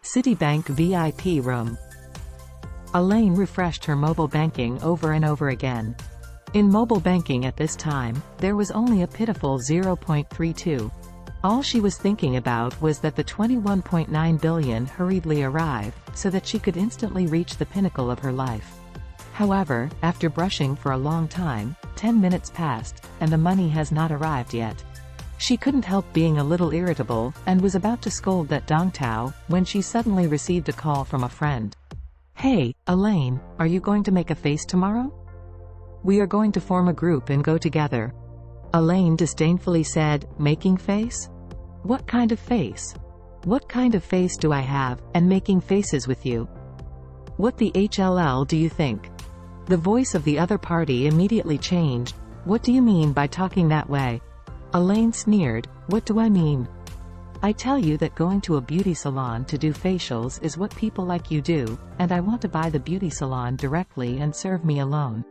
Citibank VIP room. Elaine refreshed her mobile banking over and over again. In mobile banking at this time, there was only a pitiful 0.32. All she was thinking about was that the 21.9 billion hurriedly arrive, so that she could instantly reach the pinnacle of her life. However, after brushing for a long time, 10 minutes passed, and the money has not arrived yet. She couldn't help being a little irritable, and was about to scold that Dong Tao, when she suddenly received a call from a friend. "Hey, Elaine, are you going to make a face tomorrow? We are going to form a group and go together." Elaine disdainfully said, "Making face? What kind of face? What kind of face do I have, and making faces with you? What the HLL do you think?" The voice of the other party immediately changed. "What do you mean by talking that way?" Elaine sneered. "What do I mean? I tell you that going to a beauty salon to do facials is what people like you do, and I want to buy the beauty salon directly and serve me alone.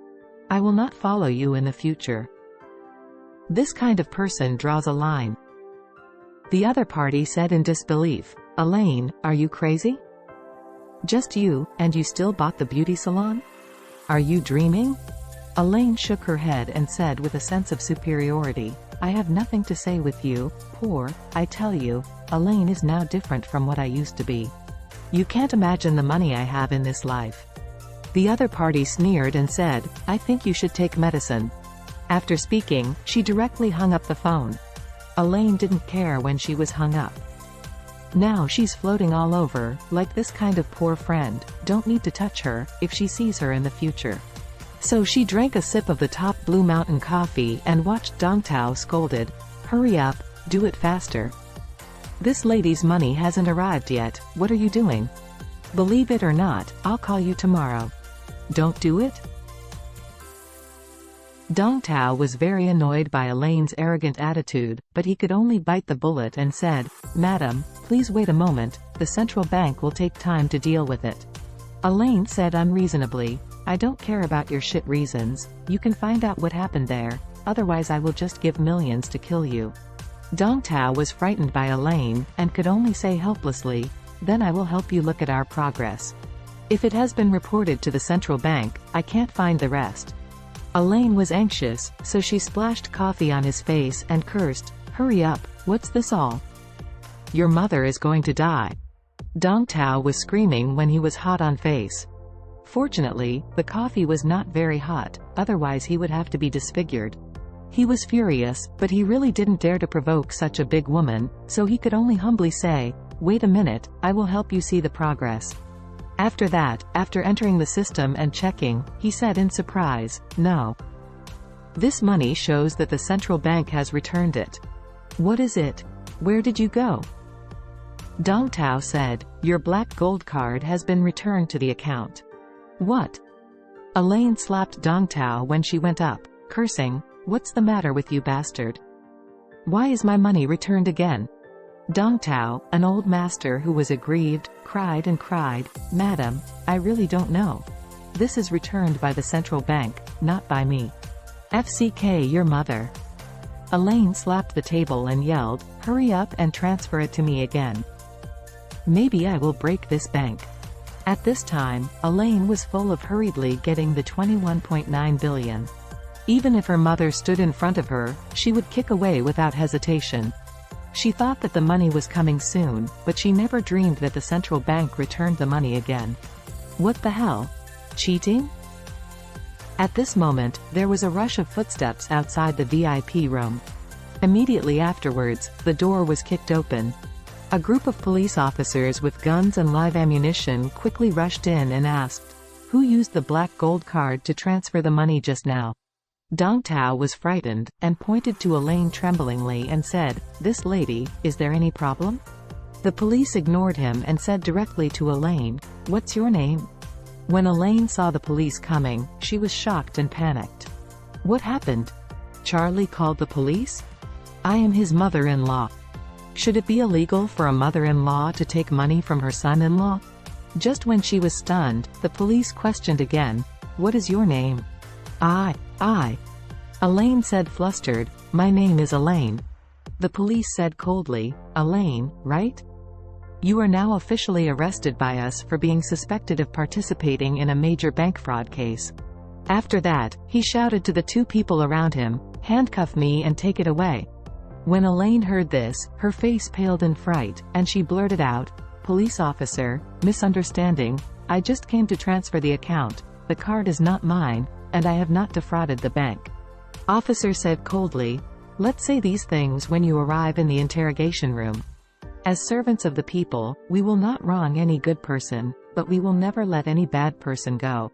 I will not follow you in the future. This kind of person draws a line." The other party said in disbelief, "Elaine, are you crazy? Just you, and you still bought the beauty salon? Are you dreaming?" Elaine shook her head and said with a sense of superiority, "I have nothing to say with you, poor, I tell you, Elaine is now different from what I used to be. You can't imagine the money I have in this life." The other party sneered and said, "I think you should take medicine." After speaking, she directly hung up the phone. Elaine didn't care when she was hung up. Now she's floating all over, like this kind of poor friend, don't need to touch her, if she sees her in the future. So she drank a sip of the top Blue Mountain coffee and watched Dong Tao scolded, "Hurry up, do it faster. This lady's money hasn't arrived yet, what are you doing? Believe it or not, I'll call you tomorrow. Don't do it?" Dong Tao was very annoyed by Elaine's arrogant attitude, but he could only bite the bullet and said, "Madam, please wait a moment, the central bank will take time to deal with it." Elaine said unreasonably, "I don't care about your shit reasons, you can find out what happened there, otherwise I will just give millions to kill you." Dong Tao was frightened by Elaine, and could only say helplessly, "Then I will help you look at our progress. If it has been reported to the central bank, I can't find the rest." Elaine was anxious, so she splashed coffee on his face and cursed, "Hurry up, what's this all? Your mother is going to die." Dong Tao was screaming when he was hot on face. Fortunately, the coffee was not very hot, otherwise he would have to be disfigured. He was furious, but he really didn't dare to provoke such a big woman, so he could only humbly say, "Wait a minute, I will help you see the progress." After that, after entering the system and checking, he said in surprise, "No. This money shows that the central bank has returned it. What is it? Where did you go?" Dong Tao said, "Your black gold card has been returned to the account." "What?" Elaine slapped Dong Tao when she went up, cursing, "What's the matter with you bastard? Why is my money returned again?" Dong Tao, an old master who was aggrieved, cried and cried, "Madam, I really don't know. This is returned by the central bank, not by me. FCK your mother." Elaine slapped the table and yelled, "Hurry up and transfer it to me again. Maybe I will break this bank." At this time, Elaine was full of hurriedly getting the 21.9 billion. Even if her mother stood in front of her, she would kick away without hesitation. She thought that the money was coming soon, but she never dreamed that the central bank returned the money again. What the hell? Cheating? At this moment, there was a rush of footsteps outside the VIP room. Immediately afterwards, the door was kicked open. A group of police officers with guns and live ammunition quickly rushed in and asked, "Who used the black gold card to transfer the money just now?" Dong Tao was frightened, and pointed to Elaine tremblingly and said, "This lady, is there any problem?" The police ignored him and said directly to Elaine, "What's your name?" When Elaine saw the police coming, she was shocked and panicked. "What happened? Charlie called the police? I am his mother-in-law. Should it be illegal for a mother-in-law to take money from her son-in-law?" Just when she was stunned, the police questioned again, "What is your name?" I. Elaine said flustered, "My name is Elaine." The police said coldly, "Elaine, right? You are now officially arrested by us for being suspected of participating in a major bank fraud case." After that, he shouted to the two people around him, "Handcuff me and take it away." When Elaine heard this, her face paled in fright, and she blurted out, "Police officer, misunderstanding, I just came to transfer the account. The card is not mine, and I have not defrauded the bank." Officer said coldly, "Let's say these things when you arrive in the interrogation room. As servants of the people, we will not wrong any good person, but we will never let any bad person go."